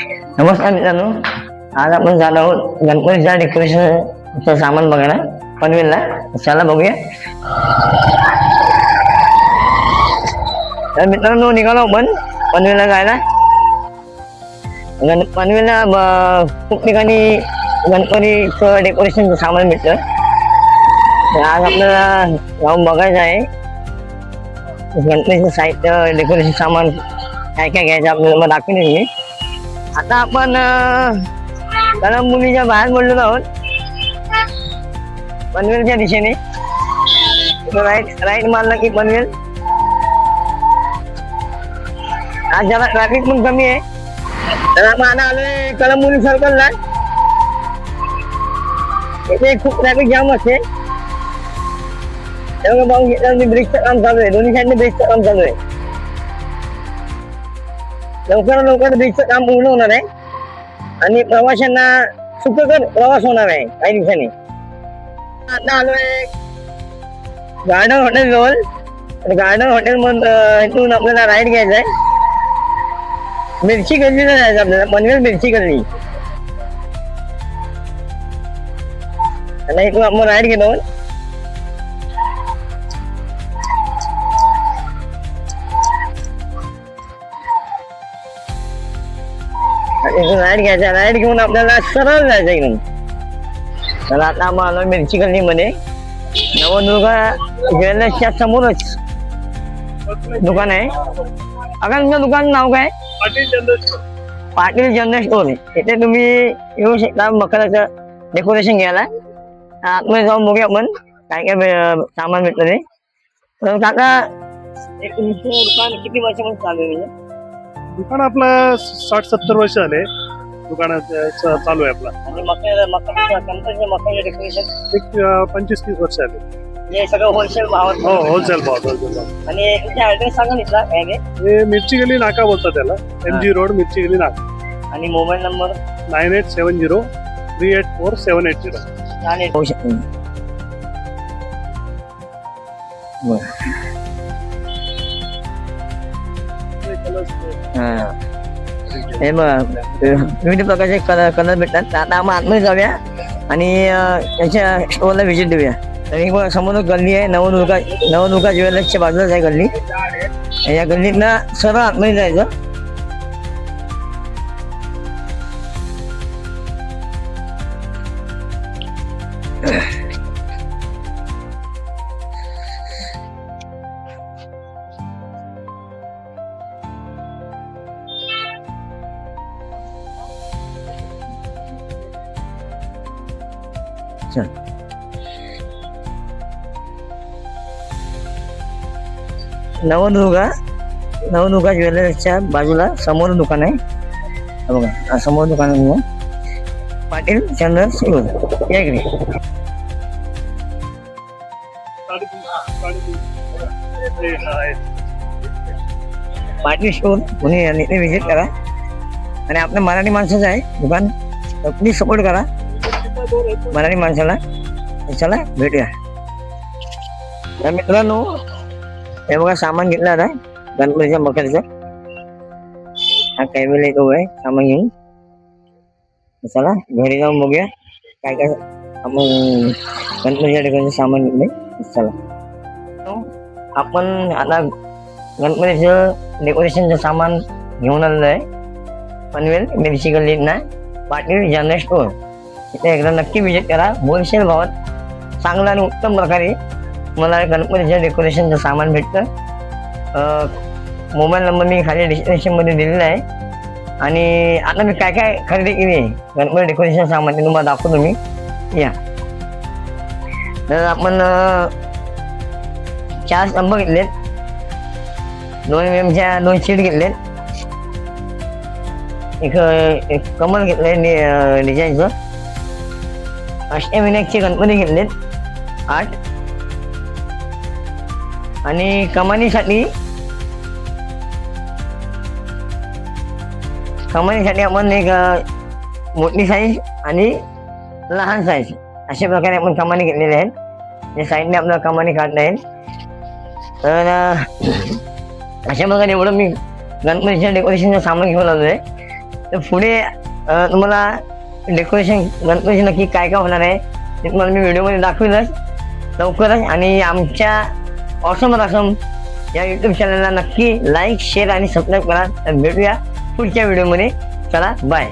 नमस्कार मित्रांनो, आज आपण जात आहोत गणपतीच्या डेकोरेशनचं सामान बघायला पनवेलला. चला बघूया. तर मित्रांनो निघालो आपण पनवेलला जायला. पनवेलला खूप ठिकाणी गणपतीचं डेकोरेशनचं सामान मिळतं. तर आज आपल्याला जाऊन बघायचं आहे गणपतीचं साहित्य, डेकोरेशन सामान काय काय घ्यायचं आपल्याला दाखवून मी. आता आपण कळंबोलीच्या बाहेर पडलेलो आहोत पनवेलच्या दिशेने. राईट मारला की पनवेल. आज जरा ट्रॅफिक पण कमी आहे. तर आपण आलोय कळंबोली सर्कलला. इथे खूप ट्रॅफिक जाम असते. त्यामुळे पाहून घेतलं ब्रिजचं काम चालू आहे. दोन्ही साईडने ब्रिजचं काम चालू आहे. लवकर ब्रिजचं काम पूर्ण होणार आहे आणि प्रवाशांना सुखकर प्रवास होणार आहे काही दिवसांनी. आता आलोय गार्डन हॉटेल जवळ. गार्डन हॉटेल मधून आपल्याला राईड घ्यायचा आहे. मिरची गल्लीला जायचं आपल्याला, पनवेल मिरची गल्ली. आणि इथून आपण राईड घेतो. राईड घ्यायचा. राईड घेऊन आपल्याला सरळ जायचं एकदम. तर आता आपण आलो मिरची गल्लीमध्ये. नवदुर्गा ज्वेलर्सच्या समोरच दुकान आहे. अगं तुमचं दुकान नाव काय? Patil general store. इथे तुम्ही येऊ शकता मकराचं डेकोरेशन घ्यायला. आतमध्ये जाऊन बघूया आपण काय काय सामान भेटतं ते. तर काका तुमचं दुकान किती वर्षापासून चालू आहे? म्हणजे दुकान आपलं 60-70 वर्ष झाले दुकानात चालू आहे आपला. आणि मकर डेकोरेशन एक 25-30 वर्ष झाले. हे सगळं होलसेल भावात. हो, होलसेल भाव. आणि तुमचा ऍड्रेस सांगा इथला काय आहे? हे मिरची गली नाका बोलतात त्याला. MG रोड मिरची गली नाका. आणि मोबाईल नंबर 9870384780. चालेल, होऊ शकतो. हे बघ विविध प्रकारचे कलर भेटतात. आता आपण आतमध्ये जाऊया आणि याच्या स्टोरला व्हिजिट देऊया. तर ही बघ समोर गल्ली आहे. नवदुर्गा ज्वेलर्सच्या बाजूलाच आहे गल्ली. या गल्लीतनं सरळ आतमध्ये जायचं. नवदुर्गा ज्वेलर्सच्या बाजूला समोर दुकान आहे. बघा समोर दुकान आहे पाटील जनरल स्टोर. या इकडे पाटील स्टोर कोणी इथे व्हिजिट करा. आणि आपल्या मराठी माणसाचं आहे दुकान. तर प्लीज सपोर्ट करा मराठी माणसाला. चला भेटूया. तर मित्रांनो हे बघा सामान घेतलं आता गणपतीच्या मकरचं. हा काही वेळेला येतो आहे सामान घेऊन. चला घरी जाऊन बघूया काय काय आपण गणपतीच्या डेकोरेशनचं सामान घेतले. चला आपण आता गणपतीचं डेकोरेशनचं सामान घेऊन आलेलं आहे पनवेल मिरची गल्लीत ना पाटील जनरल स्टोर. इथे एकदा नक्की व्हिजिट करा. होलसेल भावात चांगला आणि उत्तम प्रकारे मला गणपतीच्या डेकोरेशनचं सामान भेटतं. मोबाईल नंबर मी खाली डिस्क्रिप्शनमध्ये दिलेला आहे. आणि आता मी काय काय खरेदी केली आहे गणपती डेकोरेशन सामान ते तुम्हाला दाखवतो मी. या तर आपण 4 स्तंभ घेतलेत. 2 MM च्या 2 शीट घेतलेत. एक कमल घेतलंय डिझाईनचं. अष्टविनायकचे गणपती घेतलेत 8. आणि कमानीसाठी आपण एक मोठी साईज आणि लहान साईज अशा प्रकारे आपण कमानी घेतलेल्या आहेत. या साईडने आपल्याला कमानी काढता येईल. तर अशा प्रकारे एवढं मी गणपतीच्या डेकोरेशनचं सामान घेऊन आलो आहे. तर पुढे तुम्हाला डेकोरेशन गणपती नक्की काय काय होणार आहे ते तुम्हाला मी व्हिडिओमध्ये दाखवेलच लवकरच. आणि आमच्या ऑसम रसम या यूट्यूब चॅनलला नक्की लाईक शेअर आणि सबस्क्राईब करा. तर भेटूया पुढच्या व्हिडिओमध्ये. चला बाय.